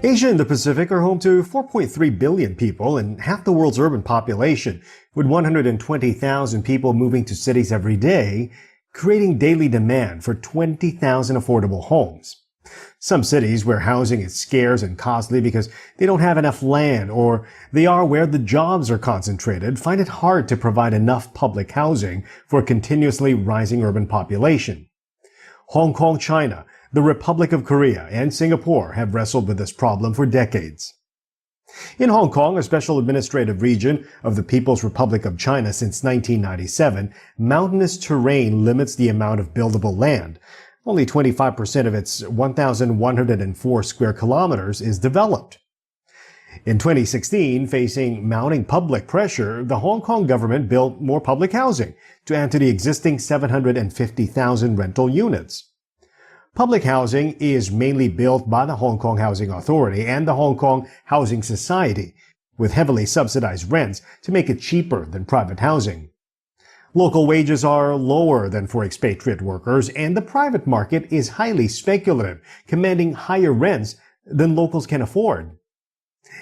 Asia and the Pacific are home to 4.3 billion people and half the world's urban population, with 120,000 people moving to cities every day, creating daily demand for 20,000 affordable homes. Some cities where housing is scarce and costly because they don't have enough land or they are where the jobs are concentrated find it hard to provide enough public housing for a continuously rising urban population. Hong Kong, China, the Republic of Korea, and Singapore have wrestled with this problem for decades. In Hong Kong, a special administrative region of the People's Republic of China since 1997, mountainous terrain limits the amount of buildable land. Only 25% of its 1,104 square kilometers is developed. In 2016, facing mounting public pressure, the Hong Kong government built more public housing to add to the existing 750,000 rental units. Public housing is mainly built by the Hong Kong Housing Authority and the Hong Kong Housing Society, with heavily subsidized rents to make it cheaper than private housing. Local wages are lower than for expatriate workers, and the private market is highly speculative, commanding higher rents than locals can afford.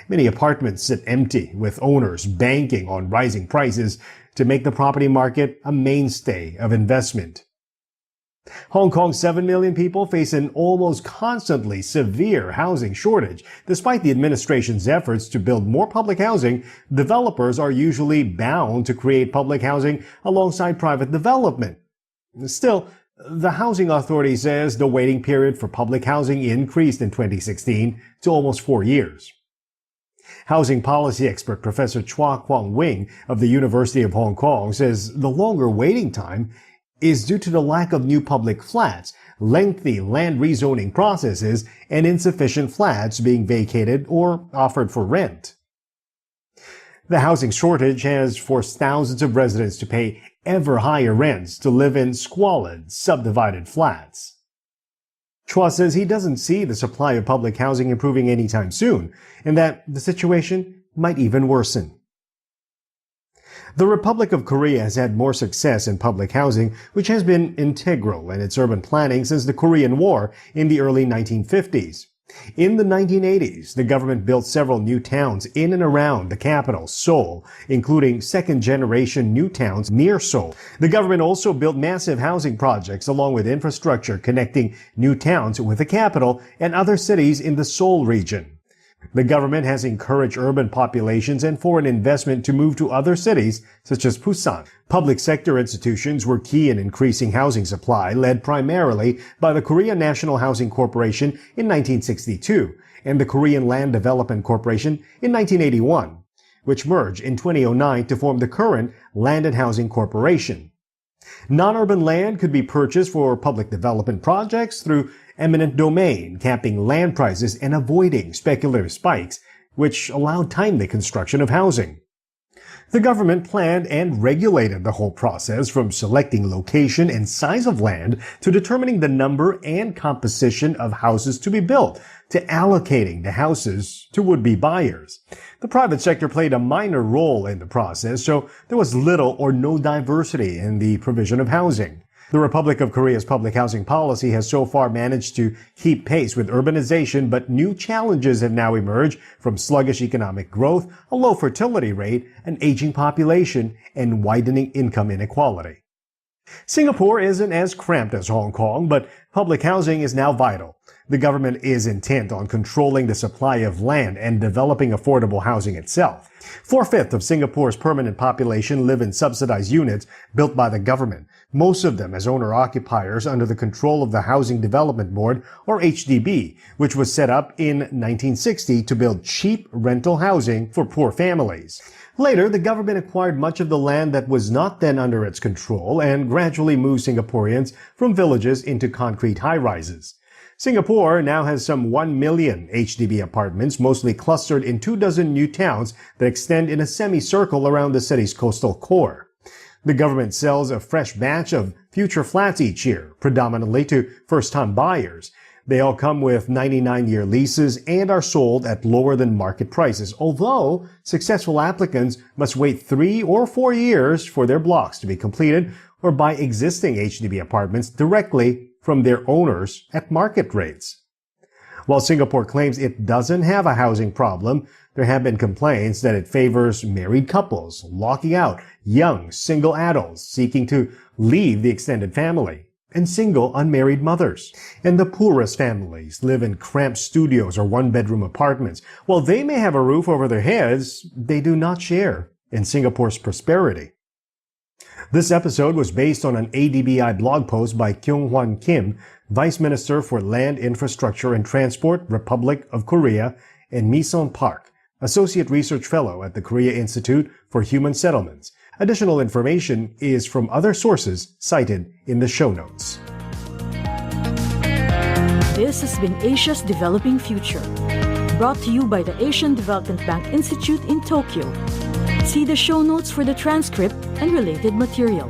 Many apartments sit empty, with owners banking on rising prices to make the property market a mainstay of investment. Hong Kong's 7 million people face an almost constantly severe housing shortage. Despite the administration's efforts to build more public housing, developers are usually bound to create public housing alongside private development. Still, the Housing Authority says the waiting period for public housing increased in 2016 to almost 4 years. Housing policy expert Professor Chua Kwang-Wing of the University of Hong Kong says the longer waiting time is due to the lack of new public flats, lengthy land rezoning processes, and insufficient flats being vacated or offered for rent. The housing shortage has forced thousands of residents to pay ever higher rents to live in squalid, subdivided flats. Chua says he doesn't see the supply of public housing improving anytime soon, and that the situation might even worsen. The Republic of Korea has had more success in public housing, which has been integral in its urban planning since the Korean War in the early 1950s. In the 1980s, the government built several new towns in and around the capital, Seoul, including second-generation new towns near Seoul. The government also built massive housing projects along with infrastructure connecting new towns with the capital and other cities in the Seoul region. The government has encouraged urban populations and foreign investment to move to other cities, such as Busan. Public sector institutions were key in increasing housing supply, led primarily by the Korea National Housing Corporation in 1962 and the Korean Land Development Corporation in 1981, which merged in 2009 to form the current Land and Housing Corporation. Non-urban land could be purchased for public development projects through eminent domain, capping land prices and avoiding speculative spikes, which allowed timely construction of housing. The government planned and regulated the whole process, from selecting location and size of land to determining the number and composition of houses to be built, to allocating the houses to would-be buyers. The private sector played a minor role in the process, so there was little or no diversity in the provision of housing. The Republic of Korea's public housing policy has so far managed to keep pace with urbanization, but new challenges have now emerged from sluggish economic growth, a low fertility rate, an aging population, and widening income inequality. Singapore isn't as cramped as Hong Kong, but public housing is now vital. The government is intent on controlling the supply of land and developing affordable housing itself. 4/5 of Singapore's permanent population live in subsidized units built by the government, most of them as owner-occupiers under the control of the Housing Development Board, or HDB, which was set up in 1960 to build cheap rental housing for poor families. Later, the government acquired much of the land that was not then under its control and gradually moved Singaporeans from villages into concrete high-rises. Singapore now has some 1 million HDB apartments, mostly clustered in 24 new towns that extend in a semicircle around the city's coastal core. The government sells a fresh batch of future flats each year, predominantly to first-time buyers. They all come with 99-year leases and are sold at lower than market prices, although successful applicants must wait 3 or 4 years for their blocks to be completed or buy existing HDB apartments directly from their owners at market rates. While Singapore claims it doesn't have a housing problem, there have been complaints that it favors married couples, locking out young single adults seeking to leave the extended family, and single unmarried mothers. And the poorest families live in cramped studios or one-bedroom apartments. While they may have a roof over their heads, they do not share in Singapore's prosperity. This episode was based on an ADBI blog post by Kyung-Hwan Kim, Vice Minister for Land, Infrastructure and Transport, Republic of Korea, and Miseon Park, Associate Research Fellow at the Korea Institute for Human Settlements. Additional information is from other sources cited in the show notes. This has been Asia's Developing Future, brought to you by the Asian Development Bank Institute in Tokyo. See the show notes for the transcript and related material.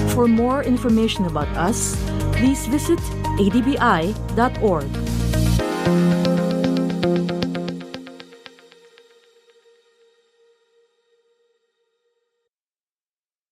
For more information about us, please visit adbi.org.